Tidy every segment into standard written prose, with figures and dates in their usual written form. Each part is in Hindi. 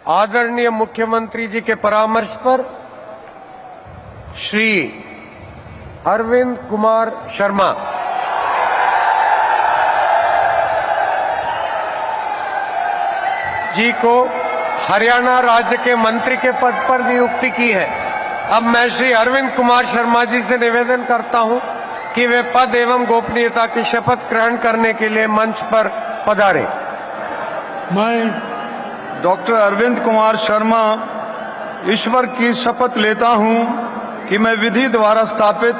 आदरणीय मुख्यमंत्री जी के परामर्श पर श्री अरविंद कुमार शर्मा जी को हरियाणा राज्य के मंत्री के पद पर नियुक्ति की है। अब मैं श्री अरविंद कुमार शर्मा जी से निवेदन करता हूं कि वे पद एवं गोपनीयता की शपथ ग्रहण करने के लिए मंच पर पधारें। मैं डॉक्टर अरविंद कुमार शर्मा ईश्वर की शपथ लेता हूं कि मैं विधि द्वारा स्थापित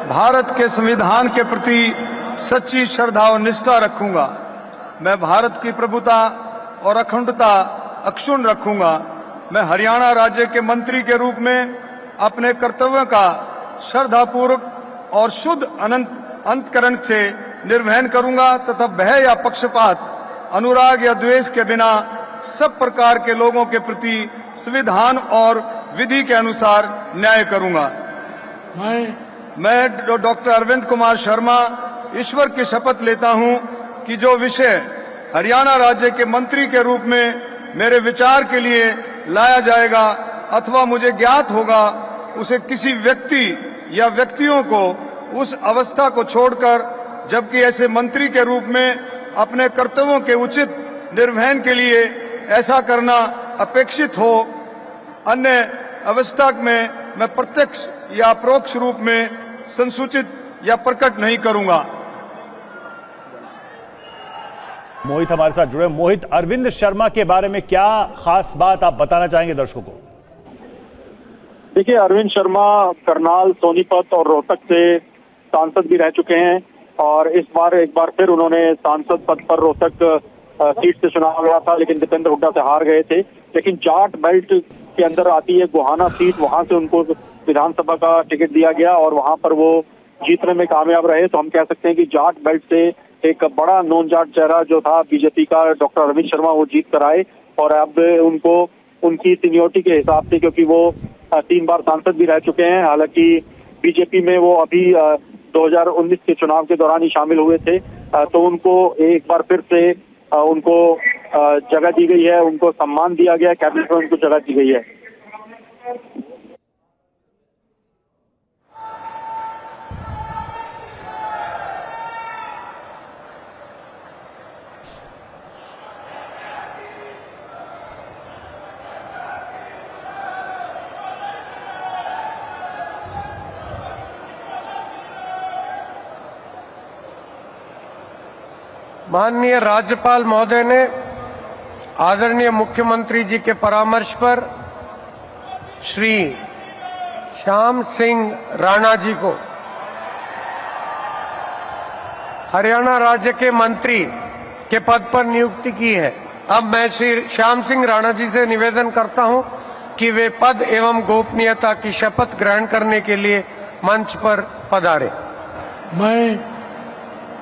भारत के संविधान के प्रति सच्ची श्रद्धा और निष्ठा रखूंगा। मैं भारत की प्रभुता और अखंडता अक्षुण्ण रखूंगा। मैं हरियाणा राज्य के मंत्री के रूप में अपने कर्तव्यों का श्रद्धापूर्वक और शुद्ध अंतकरण से निर्वहन करूंगा तथा भय या पक्षपात, अनुराग या द्वेष के बिना सब प्रकार के लोगों के प्रति संविधान और विधि के अनुसार न्याय करूंगा। मैं डॉक्टर अरविंद कुमार शर्मा ईश्वर की शपथ लेता हूं कि जो विषय हरियाणा राज्य के मंत्री के रूप में मेरे विचार के लिए लाया जाएगा अथवा मुझे ज्ञात होगा, उसे किसी व्यक्ति या व्यक्तियों को उस अवस्था को छोड़कर, जबकि ऐसे मंत्री के रूप में अपने कर्तव्यों के उचित निर्वहन के लिए ऐसा करना अपेक्षित हो, अन्य अवस्था में मैं प्रत्यक्ष या परोक्ष रूप में संसूचित या प्रकट नहीं करूंगा। मोहित हमारे साथ जुड़े। मोहित, अरविंद शर्मा के बारे में क्या खास बात आप बताना चाहेंगे दर्शकों को? देखिए, अरविंद शर्मा करनाल, सोनीपत और रोहतक से सांसद भी रह चुके हैं और इस बार एक बार फिर उन्होंने सांसद पद पर रोहतक सीट से चुनाव लड़ा था, लेकिन दीपेंद्र हुड्डा से हार गए थे। लेकिन जाट बेल्ट के अंदर आती है गोहाना सीट, वहां से उनको विधानसभा का टिकट दिया गया और वहां पर वो जीतने में कामयाब रहे। तो हम कह सकते हैं कि जाट बेल्ट से एक बड़ा नॉन जाट चेहरा जो था बीजेपी का, डॉक्टर अरविंद शर्मा, वो जीत कर आए और अब उनको उनकी सीनियोरिटी के हिसाब से, क्योंकि वो 3 बार सांसद भी रह चुके हैं, हालांकि बीजेपी में वो अभी 2019 के चुनाव के दौरान ही शामिल हुए थे, तो उनको एक बार फिर से उनको जगह दी गई है, उनको सम्मान दिया गया, कैबिनेट में उनको जगह दी गई है। माननीय राज्यपाल महोदय ने आदरणीय मुख्यमंत्री जी के परामर्श पर श्री श्याम सिंह राणा जी को हरियाणा राज्य के मंत्री के पद पर नियुक्ति की है। अब मैं श्री श्याम सिंह राणा जी से निवेदन करता हूं कि वे पद एवं गोपनीयता की शपथ ग्रहण करने के लिए मंच पर पधारे।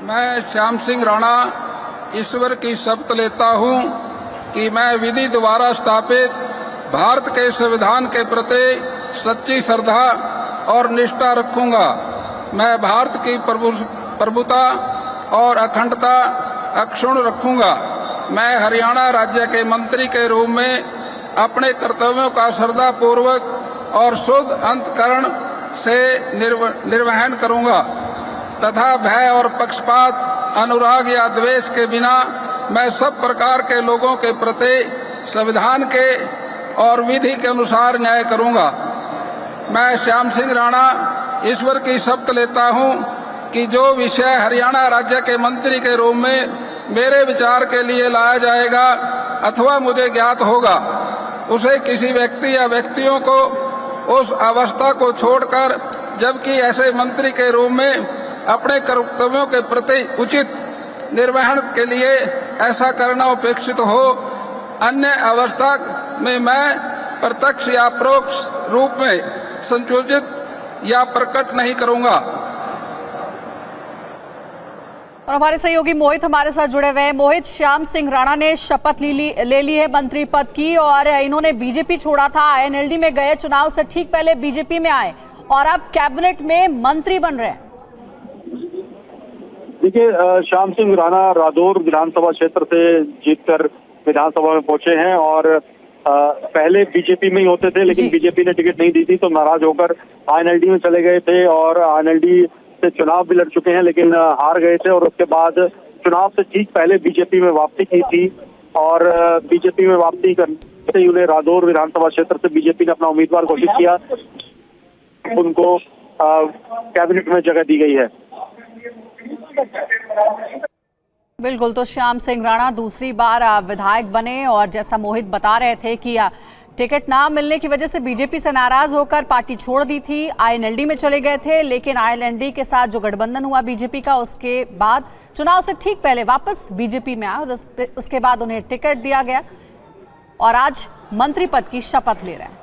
मैं श्याम सिंह राणा ईश्वर की शपथ लेता हूं कि मैं विधि द्वारा स्थापित भारत के संविधान के प्रति सच्ची श्रद्धा और निष्ठा रखूंगा। मैं भारत की प्रभुता और अखंडता अक्षुण्ण रखूंगा। मैं हरियाणा राज्य के मंत्री के रूप में अपने कर्तव्यों का श्रद्धापूर्वक और शुद्ध अंतकरण से निर्वहन करूंगा तथा भय और पक्षपात, अनुराग या द्वेष के बिना मैं सब प्रकार के लोगों के प्रति संविधान के और विधि के अनुसार न्याय करूंगा। मैं श्याम सिंह राणा ईश्वर की शपथ लेता हूं कि जो विषय हरियाणा राज्य के मंत्री के रूप में मेरे विचार के लिए लाया जाएगा अथवा मुझे ज्ञात होगा, उसे किसी व्यक्ति या व्यक्तियों को उस अवस्था को छोड़कर, जबकि ऐसे मंत्री के रूप में अपने कर्तव्यों के प्रति उचित निर्वहन के लिए ऐसा करना अपेक्षित हो, अन्य अवस्था में मैं प्रत्यक्ष या परोक्ष रूप में संशोधित या प्रकट नहीं करूंगा। और हमारे सहयोगी मोहित हमारे साथ जुड़े हुए हैं। मोहित, श्याम सिंह राणा ने शपथ ले ली है मंत्री पद की और इन्होंने बीजेपी छोड़ा था, एनएलडी में गए, चुनाव से ठीक पहले बीजेपी में आए और अब कैबिनेट में मंत्री बन रहे हैं। देखिए, श्याम सिंह राणा रादौर विधानसभा क्षेत्र से जीतकर विधानसभा में पहुंचे हैं और पहले बीजेपी में ही होते थे, लेकिन जी। बीजेपी ने टिकट नहीं दी थी, तो नाराज होकर आईएनएलडी में चले गए थे और आईएनएलडी से चुनाव भी लड़ चुके हैं, लेकिन हार गए थे। और उसके बाद चुनाव से ठीक पहले बीजेपी में वापसी की थी और बीजेपी में वापसी करते ही उन्हें रादौर विधानसभा क्षेत्र से बीजेपी ने अपना उम्मीदवार घोषित किया, उनको कैबिनेट में जगह दी गई है। बिल्कुल, तो श्याम सिंह राणा दूसरी बार विधायक बने और जैसा मोहित बता रहे थे कि टिकट ना मिलने की वजह से बीजेपी से नाराज होकर पार्टी छोड़ दी थी, आईएनएलडी में चले गए थे, लेकिन आईएनएलडी के साथ जो गठबंधन हुआ बीजेपी का, उसके बाद चुनाव से ठीक पहले वापस बीजेपी में आए और उसके बाद उन्हें टिकट दिया गया और आज मंत्री पद की शपथ ले रहे हैं।